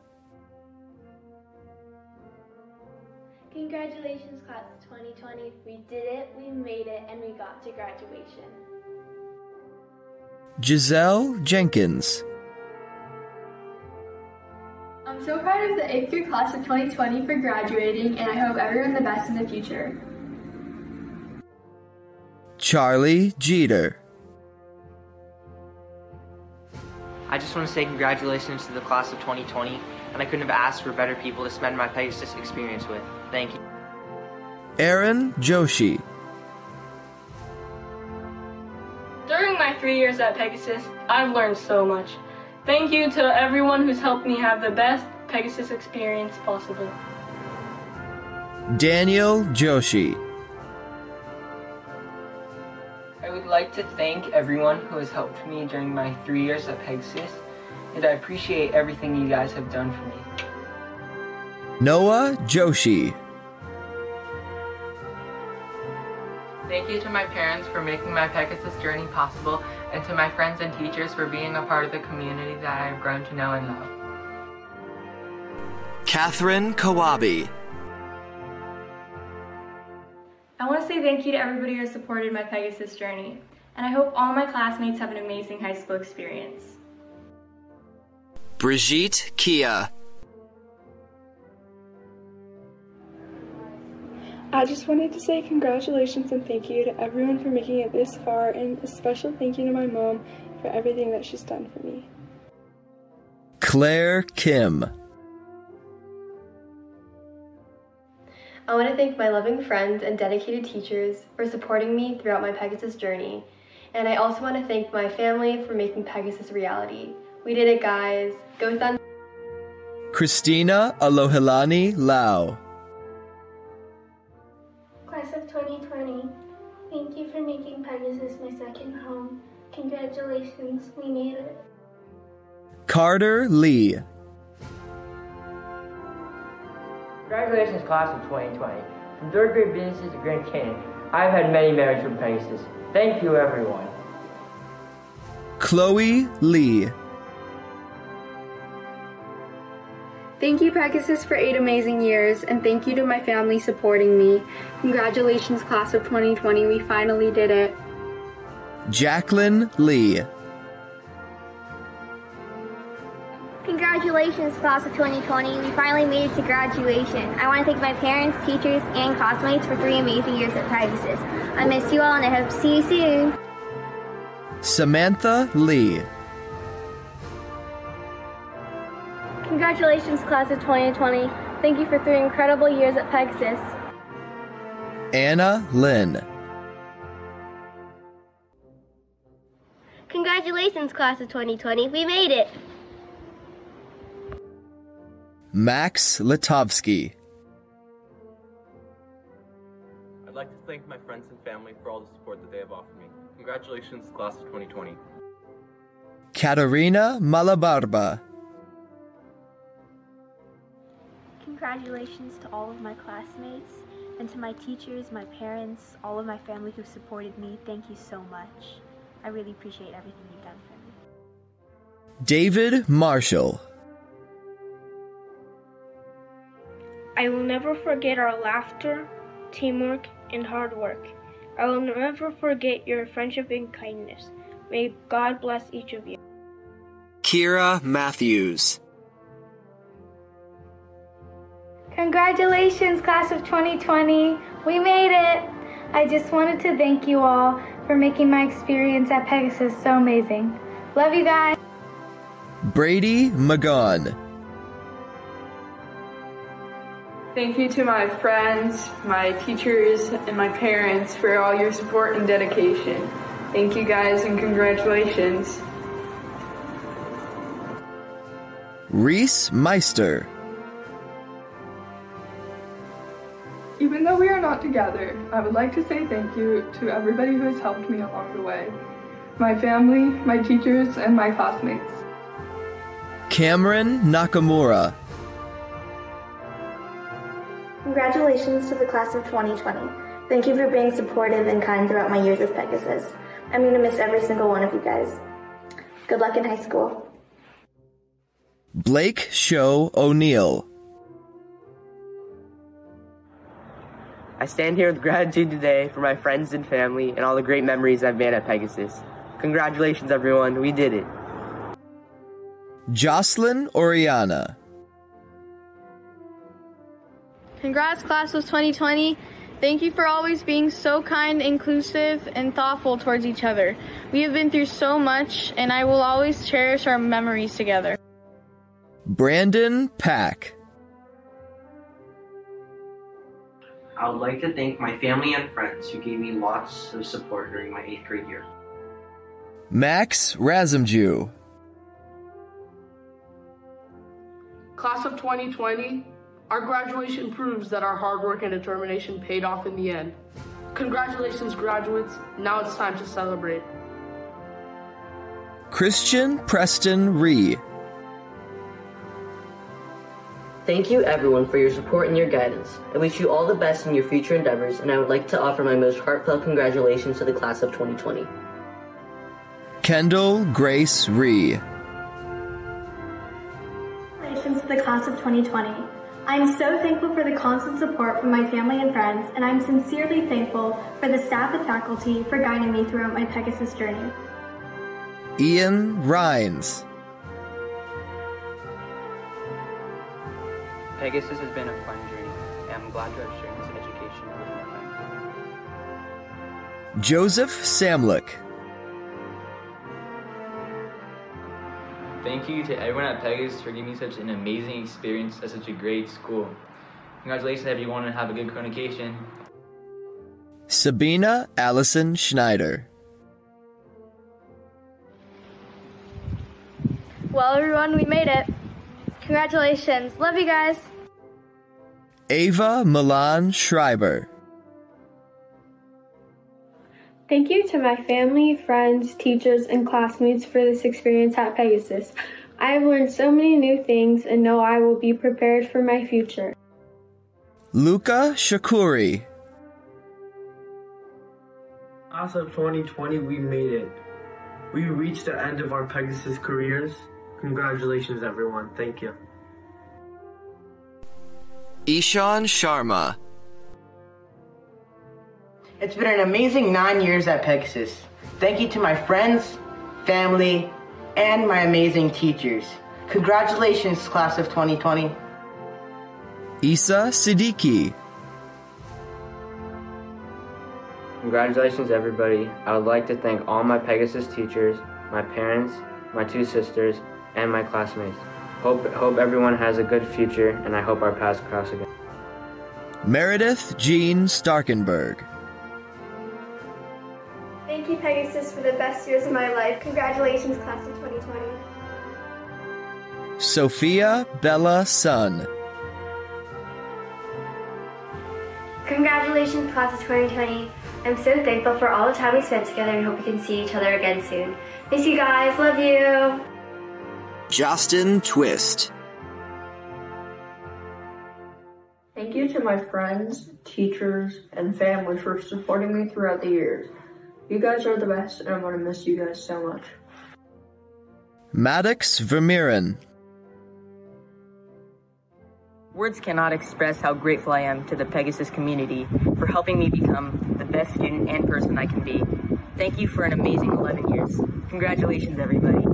Congratulations, class of 2020. We did it, we made it, and we got to graduation. Giselle Jenkins. I'm so proud of the 8th grade class of 2020 for graduating, and I hope everyone the best in the future. Charlie Jeter. I just want to say congratulations to the class of 2020, and I couldn't have asked for better people to spend my Pegasus experience with. Thank you. Aaron Joshi. During my 3 years at Pegasus, I've learned so much. Thank you to everyone who's helped me have the best Pegasus experience possible. Daniel Joshi. I would like to thank everyone who has helped me during my 3 years at Pegasus, and I appreciate everything you guys have done for me. Noah Joshi. Thank you to my parents for making my Pegasus journey possible, and to my friends and teachers for being a part of the community that I have grown to know and love. Catherine Kawabi. I want to say thank you to everybody who has supported my Pegasus journey, and I hope all my classmates have an amazing high school experience. Brigitte Kia. I just wanted to say congratulations and thank you to everyone for making it this far, and a special thank you to my mom for everything that she's done for me. Claire Kim. I want to thank my loving friends and dedicated teachers for supporting me throughout my Pegasus journey. And I also want to thank my family for making Pegasus a reality. We did it, guys. Go Thunder! Christina Alohelani Lau. Class of 2020, thank you for making Pegasus my second home. Congratulations, we made it. Carter Lee. Congratulations, class of 2020. From 3rd grade businesses to Grand Canyon, I've had many memories from Pegasus. Thank you, everyone. Chloe Lee. Thank you, Pegasus, for 8 amazing years, and thank you to my family supporting me. Congratulations, class of 2020. We finally did it. Jacqueline Lee. Congratulations, class of 2020. We finally made it to graduation. I want to thank my parents, teachers, and classmates for 3 amazing years at Pegasus. I miss you all, and I hope to see you soon. Samantha Lee. Congratulations, class of 2020. Thank you for 3 incredible years at Pegasus. Anna Lynn. Congratulations, class of 2020. We made it. Max Litovsky. I'd like to thank my friends and family for all the support that they have offered me. Congratulations, class of 2020. Katarina Malabarba. Congratulations to all of my classmates, and to my teachers, my parents, all of my family who supported me. Thank you so much. I really appreciate everything you've done for me. David Marshall. I will never forget our laughter, teamwork, and hard work. I will never forget your friendship and kindness. May God bless each of you. Kira Matthews. Congratulations, class of 2020. We made it. I just wanted to thank you all for making my experience at Pegasus so amazing. Love you guys. Brady McGaughan. Thank you to my friends, my teachers, and my parents for all your support and dedication. Thank you guys and congratulations. Reese Meister. Even though we are not together, I would like to say thank you to everybody who has helped me along the way. My family, my teachers, and my classmates. Cameron Nakamura. Congratulations to the class of 2020. Thank you for being supportive and kind throughout my years at Pegasus. I'm going to miss every single one of you guys. Good luck in high school. Blake Show O'Neill. I stand here with gratitude today for my friends and family and all the great memories I've made at Pegasus. Congratulations, everyone. We did it. Jocelyn Oriana. Congrats, class of 2020. Thank you for always being so kind, inclusive, and thoughtful towards each other. We have been through so much, and I will always cherish our memories together. Brandon Pack. I would like to thank my family and friends who gave me lots of support during my 8th grade year. Max Razumju. Class of 2020, our graduation proves that our hard work and determination paid off in the end. Congratulations, graduates. Now it's time to celebrate. Christian Preston Ree. Thank you, everyone, for your support and your guidance. I wish you all the best in your future endeavors, and I would like to offer my most heartfelt congratulations to the class of 2020. Kendall Grace Ree. Congratulations to the class of 2020. I am so thankful for the constant support from my family and friends, and I'm sincerely thankful for the staff and faculty for guiding me throughout my Pegasus journey. Ian Rhines. Pegasus has been a fun journey, and I'm glad to have shared this education with my friends. Joseph Samlick. Thank you to everyone at Pegasus for giving me such an amazing experience at such a great school. Congratulations everyone, and have a good communication. Sabina Allison Schneider. Well, everyone, we made it. Congratulations. Love you guys. Ava Milan Schreiber. Thank you to my family, friends, teachers, and classmates for this experience at Pegasus. I have learned so many new things and know I will be prepared for my future. Luca Shakuri. Class of 2020, we made it. We reached the end of our Pegasus careers. Congratulations, everyone. Thank you. Ishan Sharma. It's been an amazing 9 years at Pegasus. Thank you to my friends, family, and my amazing teachers. Congratulations, class of 2020. Isa Siddiqui. Congratulations, everybody. I would like to thank all my Pegasus teachers, my parents, my 2 sisters, and my classmates. Hope everyone has a good future, and I hope our paths cross again. Meredith Jean Starkenberg. Thank you, Pegasus, for the best years of my life. Congratulations, class of 2020. Sophia Bella Sun. Congratulations, class of 2020. I'm so thankful for all the time we spent together and hope we can see each other again soon. Miss you guys. Love you. Justin Twist. Thank you to my friends, teachers, and family for supporting me throughout the years. You guys are the best, and I'm going to miss you guys so much. Maddox Vermeeren. Words cannot express how grateful I am to the Pegasus community for helping me become the best student and person I can be. Thank you for an amazing 11 years. Congratulations, everybody.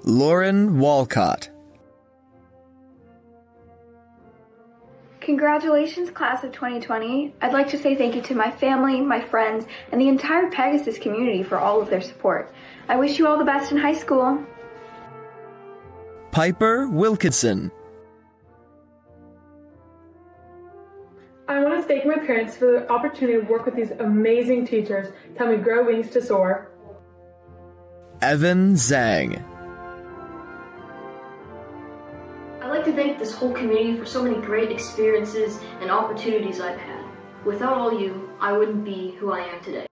Lauren Walcott. Congratulations, class of 2020. I'd like to say thank you to my family, my friends, and the entire Pegasus community for all of their support. I wish you all the best in high school. Piper Wilkinson. I want to thank my parents for the opportunity to work with these amazing teachers to help me grow wings to soar. Evan Zhang. to thank this whole community for so many great experiences and opportunities I've had. Without all you, I wouldn't be who I am today.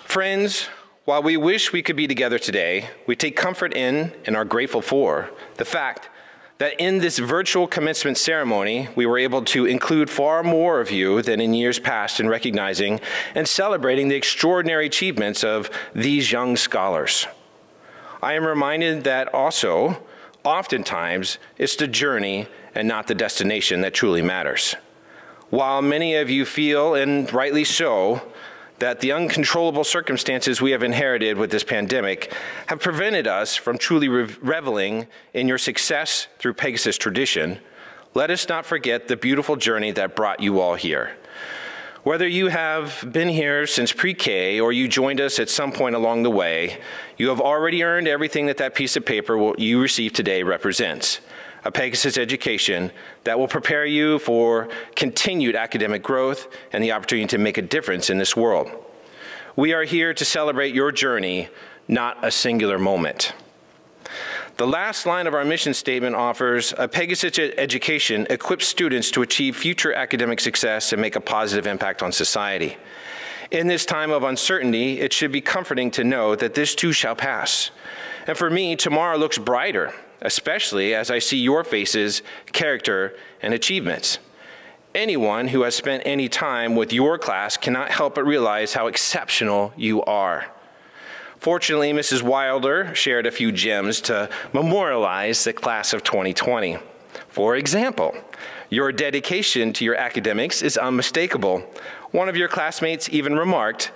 Friends, while we wish we could be together today, we take comfort in and are grateful for the fact that in this virtual commencement ceremony, we were able to include far more of you than in years past in recognizing and celebrating the extraordinary achievements of these young scholars. I am reminded that also, oftentimes, it's the journey and not the destination that truly matters. While many of you feel, and rightly so, that the uncontrollable circumstances we have inherited with this pandemic have prevented us from truly reveling in your success through Pegasus tradition, let us not forget the beautiful journey that brought you all here. Whether you have been here since pre-K or you joined us at some point along the way, you have already earned everything that piece of paper you receive today represents. A Pegasus education that will prepare you for continued academic growth and the opportunity to make a difference in this world. We are here to celebrate your journey, not a singular moment. The last line of our mission statement offers a Pegasus education equips students to achieve future academic success and make a positive impact on society. In this time of uncertainty, it should be comforting to know that this too shall pass. And for me, tomorrow looks brighter, especially as I see your faces, character, and achievements. Anyone who has spent any time with your class cannot help but realize how exceptional you are. Fortunately, Mrs. Wilder shared a few gems to memorialize the class of 2020. For example, your dedication to your academics is unmistakable. One of your classmates even remarked,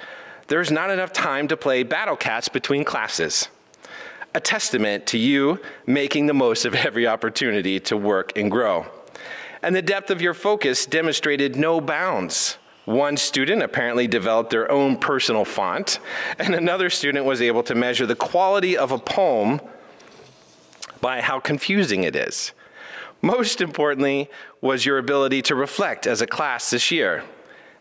"There's not enough time to play battle cats between classes." A testament to you making the most of every opportunity to work and grow. And the depth of your focus demonstrated no bounds. One student apparently developed their own personal font, and another student was able to measure the quality of a poem by how confusing it is. Most importantly was your ability to reflect as a class this year.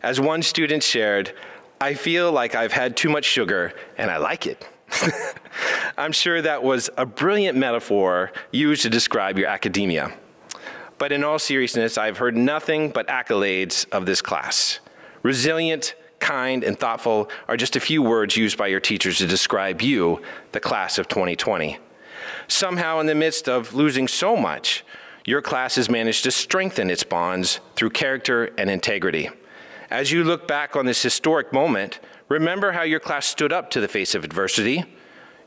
As one student shared, "I feel like I've had too much sugar, and I like it." I'm sure that was a brilliant metaphor used to describe your academia. But in all seriousness, I've heard nothing but accolades of this class. Resilient, kind, and thoughtful are just a few words used by your teachers to describe you, the class of 2020. Somehow, in the midst of losing so much, your class has managed to strengthen its bonds through character and integrity. As you look back on this historic moment, remember how your class stood up to the face of adversity.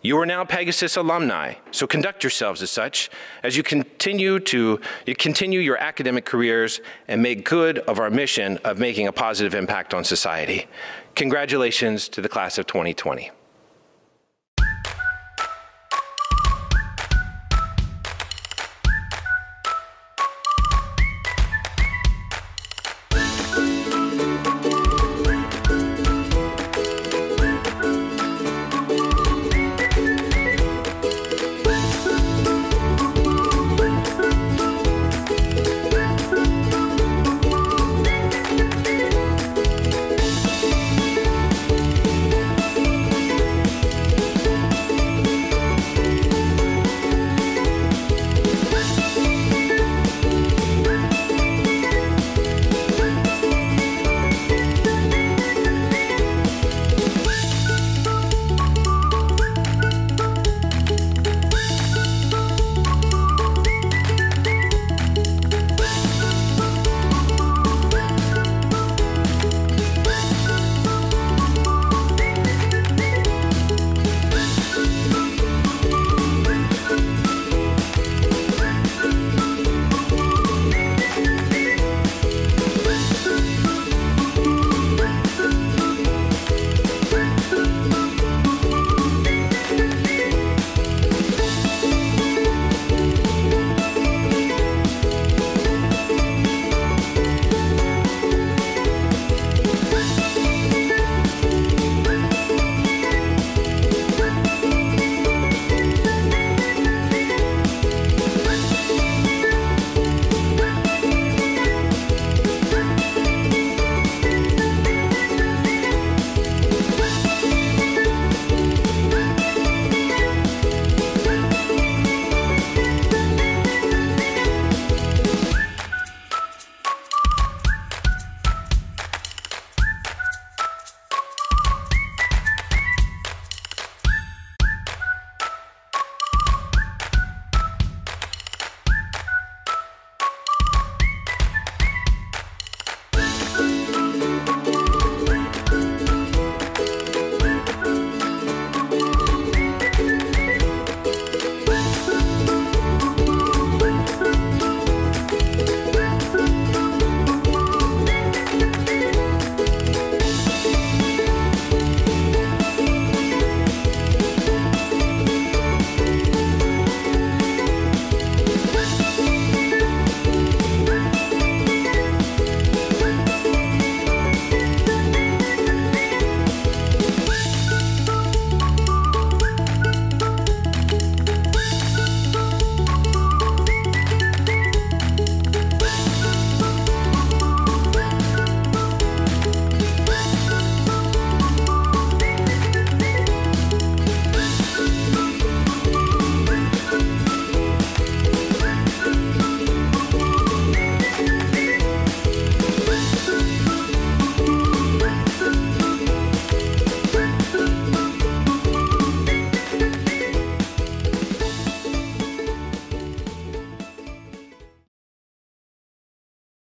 You are now Pegasus alumni, so conduct yourselves as such as you continue your academic careers and make good of our mission of making a positive impact on society. Congratulations to the class of 2020.